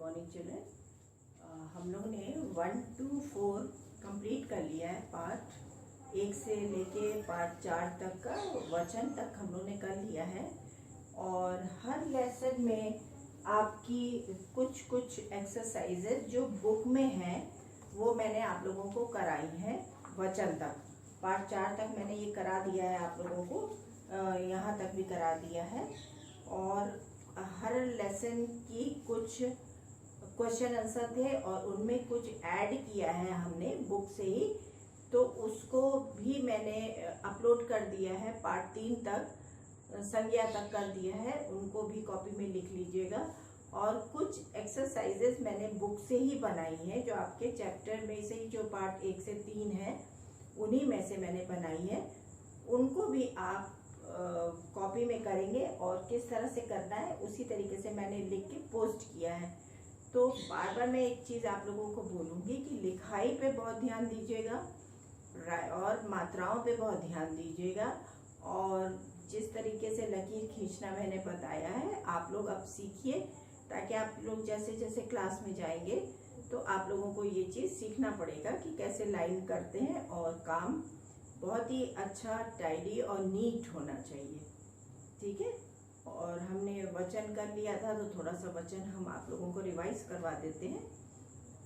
Morning children. हम लोग ने 1 to 4 कंप्लीट कर लिया है। पार्ट 1 से लेके पार्ट 4 तक का वचन तक हम लोग ने कर लिया है। और हर लेसन में आपकी कुछ एक्सरसाइजेज जो बुक में हैं वो मैंने आप लोगों को कराई हैं। वचन तक पार्ट 4 तक मैंने ये करा दिया है आप लोगों को, यहाँ तक भी करा दिया है। और हर लेसन की कुछ क्वेश्चन आंसर थे और उनमें कुछ ऐड किया है हमने बुक से ही, तो उसको भी मैंने अपलोड कर दिया है। पार्ट 3 तक संज्ञा तक कर दिया है, उनको भी कॉपी में लिख लीजिएगा। और कुछ एक्सरसाइजेज मैंने बुक से ही बनाई है, जो आपके चैप्टर में से ही जो पार्ट 1 से 3 है उन्हीं में से मैंने बनाई है। उनको भी आप कॉपी में करेंगे और किस तरह से करना है उसी तरीके से मैंने लिख के पोस्ट किया है। तो बार बार मैं एक चीज़ आप लोगों को बोलूँगी कि लिखाई पे बहुत ध्यान दीजिएगा और मात्राओं पे बहुत ध्यान दीजिएगा। और जिस तरीके से लकीर खींचना मैंने बताया है आप लोग अब सीखिए, ताकि आप लोग जैसे जैसे क्लास में जाएंगे तो आप लोगों को ये चीज़ सीखना पड़ेगा कि कैसे लाइन करते हैं। और काम बहुत ही अच्छा, टाइडी और नीट होना चाहिए, ठीक है। और हमने वचन कर लिया था तो थोड़ा सा वचन हम आप लोगों को रिवाइज करवा देते हैं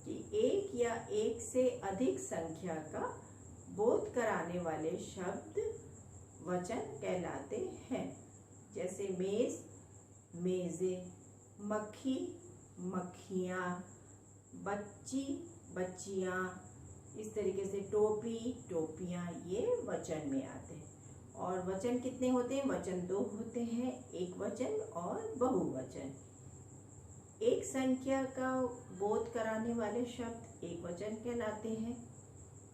कि एक या एक से अधिक संख्या का बोध कराने वाले शब्द वचन कहलाते हैं। जैसे मेज, मेज़े, मक्खी, मक्खियाँ, बच्ची, बच्चियाँ, इस तरीके से टोपी, टोपियाँ, ये वचन में आते हैं। और वचन कितने होते हैं? वचन 2 होते हैं, एक वचन और बहुवचन। एक संख्या का बोध कराने वाले शब्द एक वचन कहलाते हैं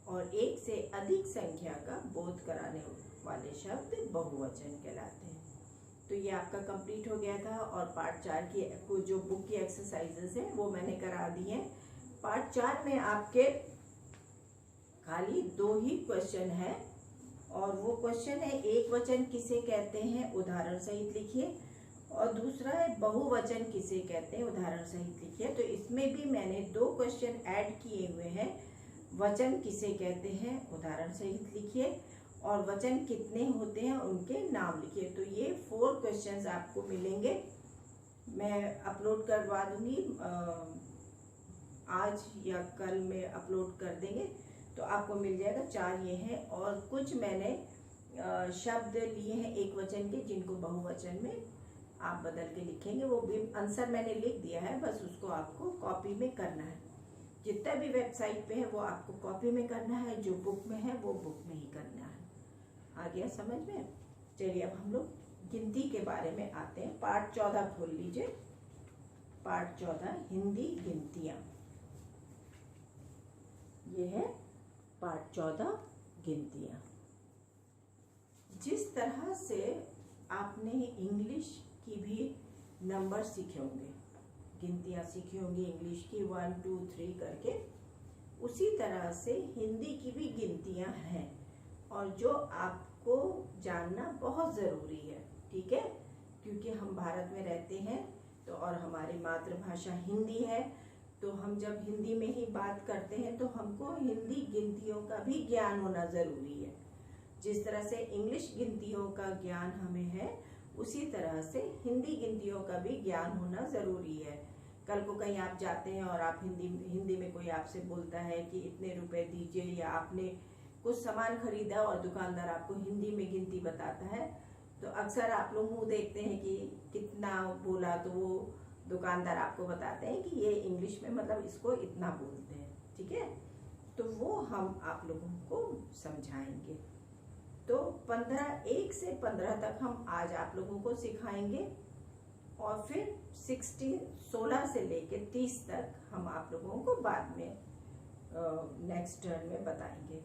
और एक से अधिक संख्या का बोध कराने वाले शब्द बहुवचन कहलाते हैं। तो ये आपका कंप्लीट हो गया था। और पार्ट 4 की जो बुक की एक्सरसाइजेस हैं वो मैंने करा दी हैं। पार्ट 4 में आपके खाली 2 ही क्वेश्चन है और वो क्वेश्चन है एक वचन किसे कहते हैं, उदाहरण सहित लिखिए। और दूसरा है बहुवचन किसे कहते हैं, उदाहरण सहित लिखिए। तो इसमें भी मैंने 2 क्वेश्चन ऐड किए हुए हैं। वचन किसे कहते हैं, उदाहरण सहित लिखिए। और वचन कितने होते हैं उनके नाम लिखिए। तो ये 4 क्वेश्चंस आपको मिलेंगे। मैं अपलोड करवा दूंगी, आज या कल में अपलोड कर देंगे तो आपको मिल जाएगा। 4 ये हैं और कुछ मैंने शब्द लिए हैं एक वचन के, जिनको बहुवचन में आप बदल के लिखेंगे। वो भी आंसर मैंने लिख दिया है, बस उसको आपको कॉपी में करना है। जितना भी वेबसाइट पे है वो आपको कॉपी में करना है, जो बुक में है वो बुक में ही करना है। आ गया समझ में? चलिए अब हम लोग गिनती के बारे में आते हैं। पार्ट 14 खोल लीजिए। पार्ट 14 हिंदी गिनतियाँ, ये है पार्ट 14 गिनतियाँ। जिस तरह से आपने इंग्लिश की भी नंबर सीखे होंगे, गिनतियाँ सीखी होंगी इंग्लिश की 1 2 3 करके, उसी तरह से हिंदी की भी गिनतियाँ हैं और जो आपको जानना बहुत ज़रूरी है, ठीक है। क्योंकि हम भारत में रहते हैं तो और हमारी मातृभाषा हिंदी है, तो हम जब हिंदी में ही बात करते हैं तो हमको हिंदी गिनतियों का भी ज्ञान होना ज़रूरी है। जिस तरह से इंग्लिश गिनतियों का ज्ञान हमें है, उसी तरह से हिंदी गिनतियों का भी ज्ञान होना ज़रूरी है। कल को कहीं आप जाते हैं और आप हिंदी में कोई आपसे बोलता है कि इतने रुपए दीजिए, या आपने कुछ सामान खरीदा और दुकानदार आपको हिंदी में गिनती बताता है, तो अक्सर आप लोग मुँह देखते हैं कि कितना बोला, तो वो दुकानदार आपको बताते हैं कि ये इंग्लिश में मतलब इसको इतना बोलते हैं, ठीक है। तो वो हम आप लोगों को समझाएंगे। तो 1 से 15 तक हम आज आप लोगों को सिखाएंगे और फिर 16 से लेके 30 तक हम आप लोगों को बाद में नेक्स्ट टर्न में बताएंगे।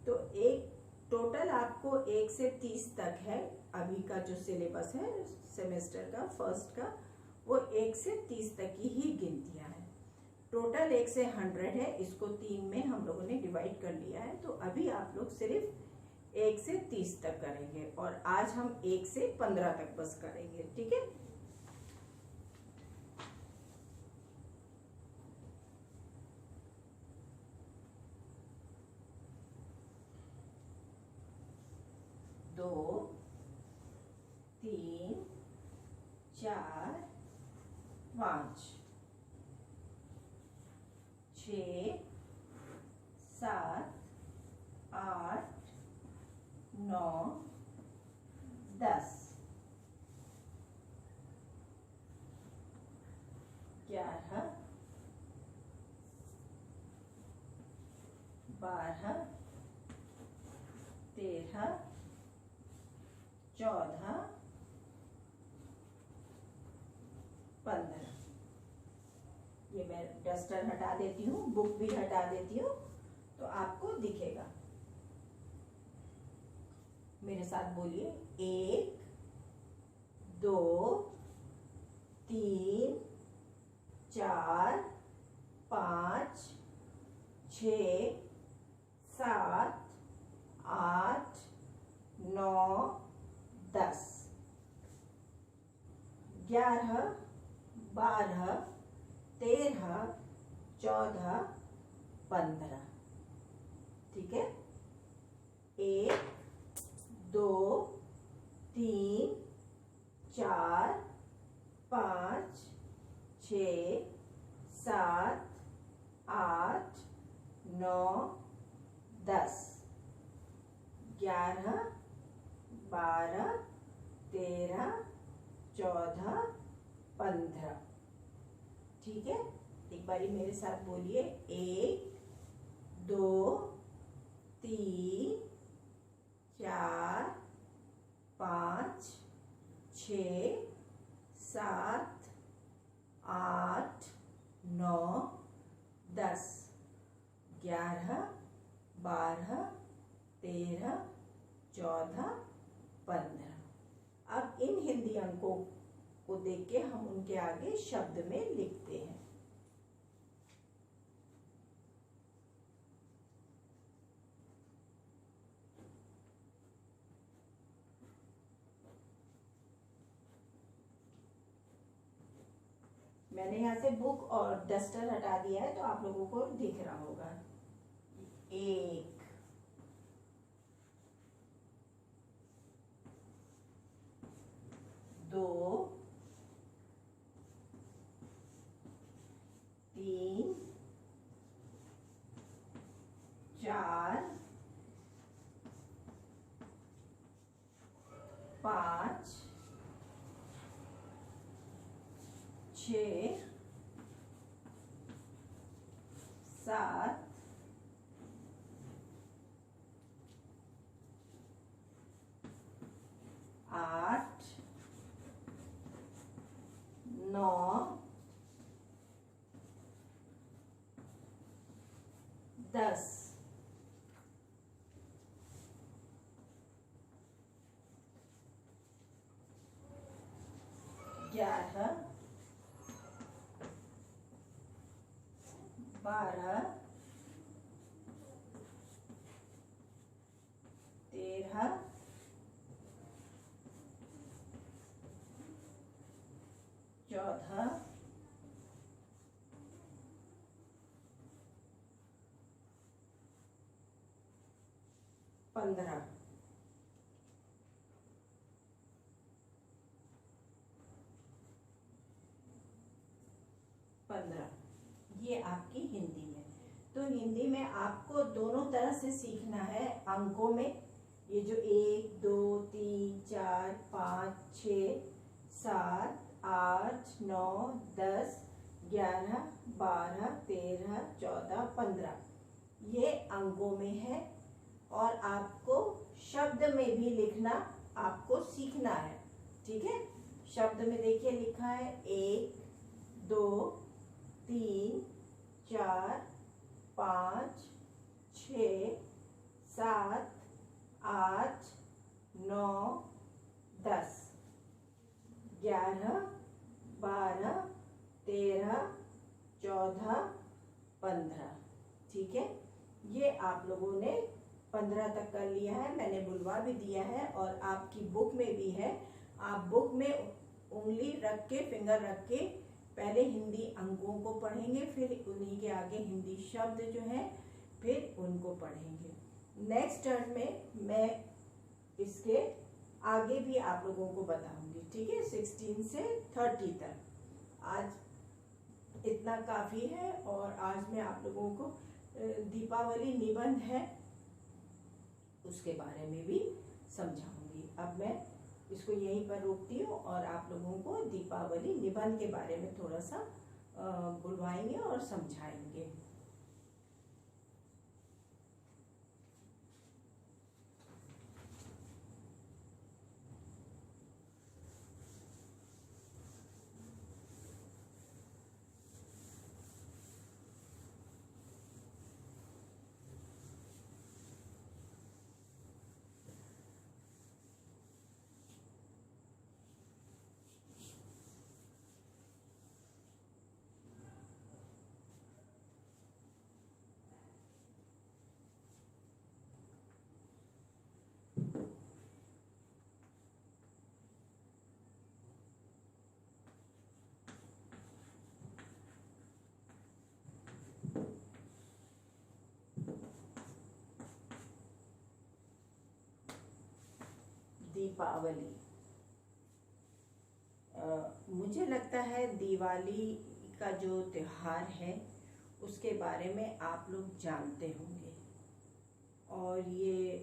तो एक टोटल आपको 1 से 30 तक है। अभी का जो सिलेबस है सेमेस्टर का फर्स्ट का, वो 1 से 30 तक की ही गिनतियां हैं। टोटल 1 से 100 है, इसको 3 में हम लोगों ने डिवाइड कर लिया है। तो अभी आप लोग सिर्फ 1 से 30 तक करेंगे और आज हम 1 से 15 तक बस करेंगे, ठीक है। 2 3 4 5 6 7 8 9 10 11 12 13 14 15। ये मैं डस्टर हटा देती हूँ, बुक भी हटा देती हूँ तो आपको दिखेगा। मेरे साथ बोलिए 1 2 3 4 5 6 7 8 9 10 11 12 13 14 15। ठीक है, 1 2 3 4 5 6 7 8 9 10 11 12 13 14 15। ठीक है, एक बारी मेरे साथ बोलिए 1 2 3 4 5 6 7 8 9 10 11 12 13 14 15। अब इन हिंदी अंकों को देख के हम उनके आगे शब्द में लिखते हैं। मैंने यहाँ से बुक और डस्टर हटा दिया है तो आप लोगों को दिख रहा होगा। 1 2 3 4 5 6 7 8 9 10 11 12 13 14 15। ये आपकी हिंदी में। तो हिंदी में आपको दोनों तरह से सीखना है अंकों में। ये जो 1 2 3 4 5 6 7 8 9 10 11 12 13 14 15 ये अंकों में है। और आपको शब्द में भी लिखना आपको सीखना है। ठीक है, शब्द में देखिए लिखा है 1 2 3 4 5 6 7 8 9 10 11 12 13 14 15। ठीक है, ये आप लोगों ने 15 तक कर लिया है। मैंने बुलवा भी दिया है और आपकी बुक में भी है। आप बुक में उंगली रख के, फिंगर रख के पहले हिंदी अंकों को पढ़ेंगे, फिर उन्हीं के आगे हिंदी शब्द जो हैं फिर उनको पढ़ेंगे। नेक्स्ट टर्न में मैं इसके आगे भी आप लोगों को बताऊंगी, ठीक है। 16 से 30 तक आज इतना काफ़ी है। और आज मैं आप लोगों को दीपावली निबंध है उसके बारे में भी समझाऊंगी। अब मैं इसको यहीं पर रोकती हूँ और आप लोगों को दीपावली निबंध के बारे में थोड़ा सा बुलवाएंगे और समझाएंगे। दीपावली, मुझे लगता है दिवाली का जो त्योहार है उसके बारे में आप लोग जानते होंगे। और ये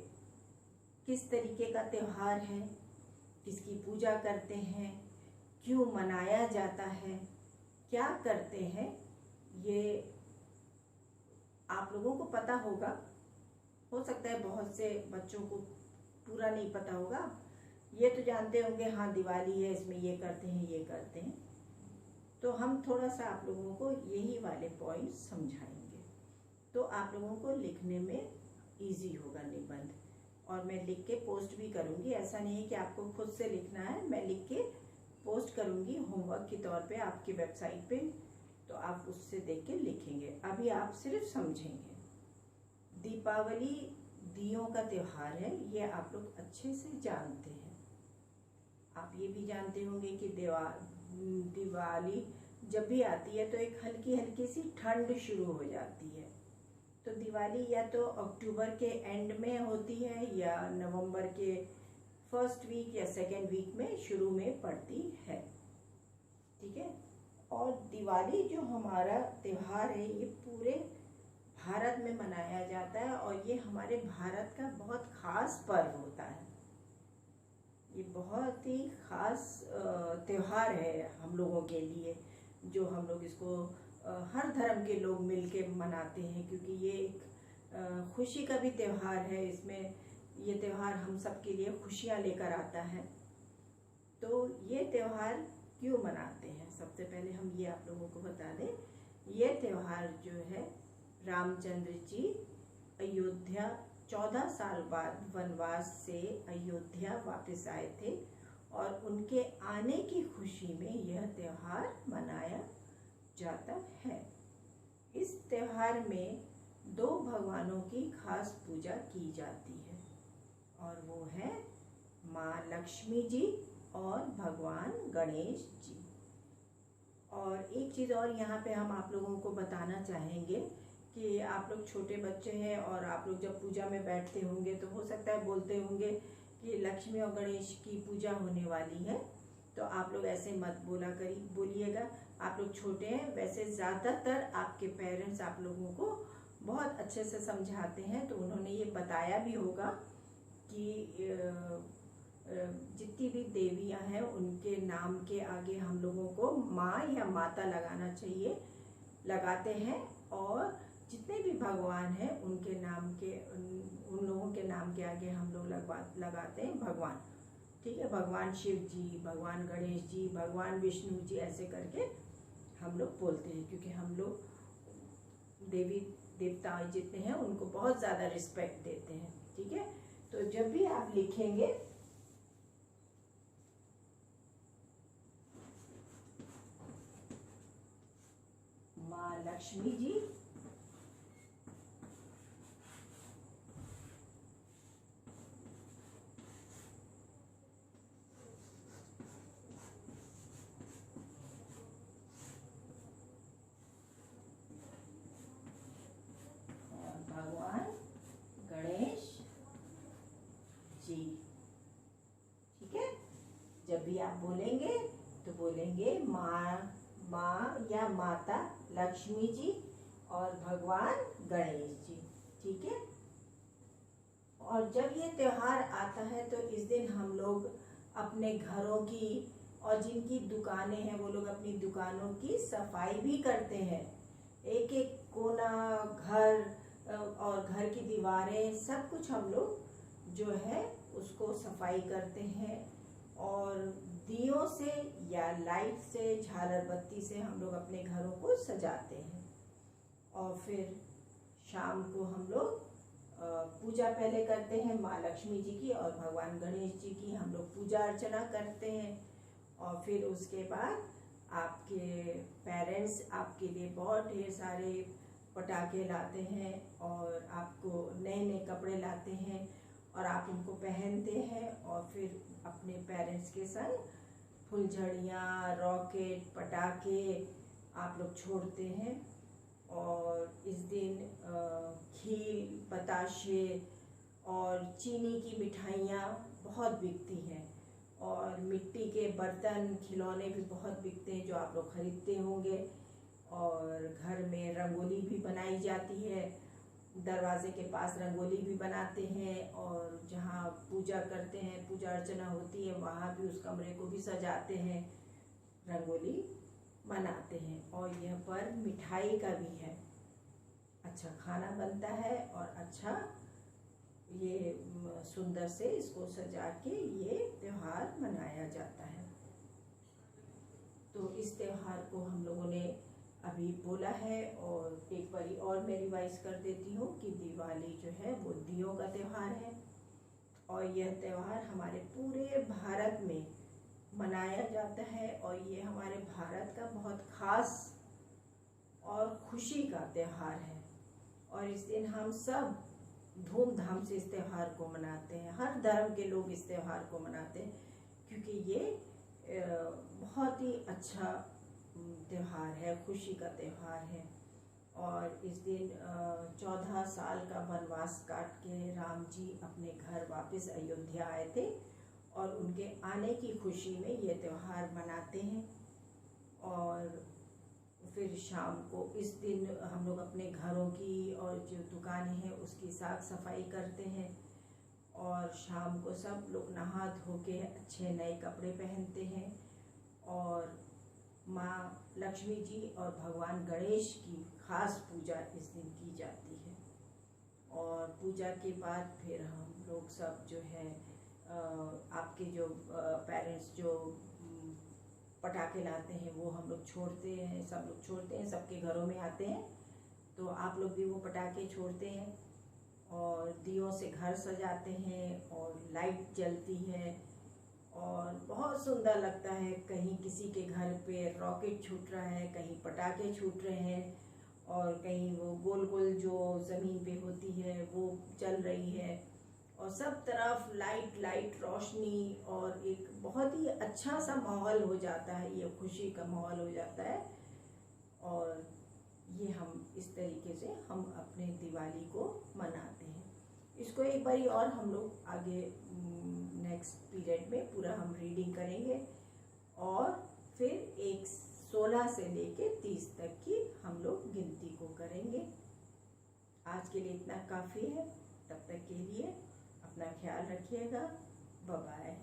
किस तरीके का त्योहार है, किसकी पूजा करते हैं, क्यों मनाया जाता है, क्या करते हैं, ये आप लोगों को पता होगा। हो सकता है बहुत से बच्चों को पूरा नहीं पता होगा। ये तो जानते होंगे हाँ दिवाली है, इसमें ये करते हैं ये करते हैं। तो हम थोड़ा सा आप लोगों को यही वाले पॉइंट्स समझाएंगे, तो आप लोगों को लिखने में इजी होगा निबंध। और मैं लिख के पोस्ट भी करूँगी, ऐसा नहीं है कि आपको खुद से लिखना है, मैं लिख के पोस्ट करूँगी होमवर्क के तौर पे आपकी वेबसाइट पे, तो आप उससे देख के लिखेंगे। अभी आप सिर्फ समझेंगे। दीपावली दियों का त्योहार है, ये आप लोग अच्छे से जानते हैं। आप ये भी जानते होंगे कि दिवाली जब भी आती है तो एक हल्की हल्की सी ठंड शुरू हो जाती है। तो दिवाली या तो अक्टूबर के एंड में होती है या नवंबर के फर्स्ट वीक या सेकेंड वीक में शुरू में पड़ती है, ठीक है। और दिवाली जो हमारा त्योहार है ये पूरे भारत में मनाया जाता है और ये हमारे भारत का बहुत खास पर्व होता है। ये बहुत ही खास त्योहार है हम लोगों के लिए, जो हम लोग इसको हर धर्म के लोग मिलके मनाते हैं, क्योंकि ये एक खुशी का भी त्योहार है। इसमें ये त्योहार हम सब के लिए खुशियाँ लेकर आता है। तो ये त्योहार क्यों मनाते हैं, सबसे पहले हम ये आप लोगों को बता दें। ये त्योहार जो है रामचंद्र जी अयोध्या 14 साल बाद वनवास से अयोध्या वापस आए थे और उनके आने की खुशी में यह त्योहार मनाया जाता है। इस त्योहार में दो भगवानों की खास पूजा की जाती है और वो है माँ लक्ष्मी जी और भगवान गणेश जी। और एक चीज़ और यहाँ पे हम आप लोगों को बताना चाहेंगे कि आप लोग छोटे बच्चे हैं और आप लोग जब पूजा में बैठते होंगे तो हो सकता है बोलते होंगे कि लक्ष्मी और गणेश की पूजा होने वाली है, तो आप लोग ऐसे मत बोलिएगा। आप लोग छोटे हैं, वैसे ज़्यादातर आपके पेरेंट्स आप लोगों को बहुत अच्छे से समझाते हैं, तो उन्होंने ये बताया भी होगा कि जितनी भी देवियां हैं उनके नाम के आगे हम लोगों को माँ या माता लगाना चाहिए, लगाते हैं। और जितने भी भगवान हैं उनके नाम के उन लोगों के नाम के आगे हम लोग लगाते हैं भगवान, ठीक है। भगवान शिव जी, भगवान गणेश जी, भगवान विष्णु जी, ऐसे करके हम लोग बोलते हैं, क्योंकि हम लोग देवी देवता जितने हैं उनको बहुत ज़्यादा रिस्पेक्ट देते हैं, ठीक है। तो जब भी आप लिखेंगे माँ लक्ष्मी जी और भगवान गणेश जी, भी आप बोलेंगे तो बोलेंगे माँ, माँ या माता लक्ष्मी जी और भगवान गणेश जी। ठीक है। और जब ये त्योहार आता है तो इस दिन हम लोग अपने घरों की और जिनकी दुकानें हैं वो लोग अपनी दुकानों की सफाई भी करते हैं। एक एक कोना, घर और घर की दीवारें, सब कुछ हम लोग जो है उसको सफाई करते हैं। और दियों से या लाइट से, झालर बत्ती से हम लोग अपने घरों को सजाते हैं। और फिर शाम को हम लोग पूजा पहले करते हैं माँ लक्ष्मी जी की और भगवान गणेश जी की हम लोग पूजा अर्चना करते हैं। और फिर उसके बाद आपके पेरेंट्स आपके लिए बहुत ढेर सारे पटाखे लाते हैं और आपको नए नए कपड़े लाते हैं और आप उनको पहनते हैं। और फिर अपने पेरेंट्स के संग फुलझड़ियाँ, रॉकेट, पटाखे आप लोग छोड़ते हैं। और इस दिन खीर, बताशे और चीनी की मिठाइयाँ बहुत बिकती हैं। और मिट्टी के बर्तन, खिलौने भी बहुत बिकते हैं जो आप लोग खरीदते होंगे। और घर में रंगोली भी बनाई जाती है, दरवाजे के पास रंगोली भी बनाते हैं। और जहाँ पूजा करते हैं, पूजा अर्चना होती है, वहाँ भी उस कमरे को भी सजाते हैं, रंगोली मनाते हैं। और यह पर्व मिठाई का भी है। अच्छा खाना बनता है और अच्छा ये सुंदर से इसको सजा के ये त्योहार मनाया जाता है। तो इस त्योहार को हम लोगों ने अभी बोला है और एक बारी और मैं रिवाइज कर देती हूँ कि दिवाली जो है वो दियों का त्योहार है। और यह त्योहार हमारे पूरे भारत में मनाया जाता है और ये हमारे भारत का बहुत खास और खुशी का त्योहार है। और इस दिन हम सब धूमधाम से इस त्योहार को मनाते हैं। हर धर्म के लोग इस त्योहार को मनाते हैं क्योंकि ये बहुत ही अच्छा त्योहार है, खुशी का त्योहार है। और इस दिन 14 साल का वनवास काट के राम जी अपने घर वापस अयोध्या आए थे और उनके आने की खुशी में ये त्योहार मनाते हैं। और फिर शाम को इस दिन हम लोग अपने घरों की और जो दुकानें हैं उसकी साफ सफाई करते हैं। और शाम को सब लोग नहा धो के अच्छे नए कपड़े पहनते हैं और माँ लक्ष्मी जी और भगवान गणेश की खास पूजा इस दिन की जाती है। और पूजा के बाद फिर हम लोग सब जो है आपके जो पेरेंट्स जो पटाखे लाते हैं वो हम लोग छोड़ते हैं, सब लोग छोड़ते हैं, सबके घरों में आते हैं तो आप लोग भी वो पटाखे छोड़ते हैं और दियों से घर सजाते हैं और लाइट जलती है और बहुत सुंदर लगता है। कहीं किसी के घर पे रॉकेट छूट रहा है, कहीं पटाखे छूट रहे हैं और कहीं वो गोल गोल जो ज़मीन पे होती है वो चल रही है और सब तरफ लाइट लाइट रोशनी और एक बहुत ही अच्छा सा माहौल हो जाता है, ये खुशी का माहौल हो जाता है। और ये हम इस तरीके से हम अपने दिवाली को मनाते हैं। इसको एक बारी और हम लोग आगे नेक्स्ट पीरियड में पूरा हम रीडिंग करेंगे और फिर 16 से लेके 30 तक की हम लोग गिनती को करेंगे। आज के लिए इतना काफ़ी है। तब तक के लिए अपना ख्याल रखिएगा। Bye bye.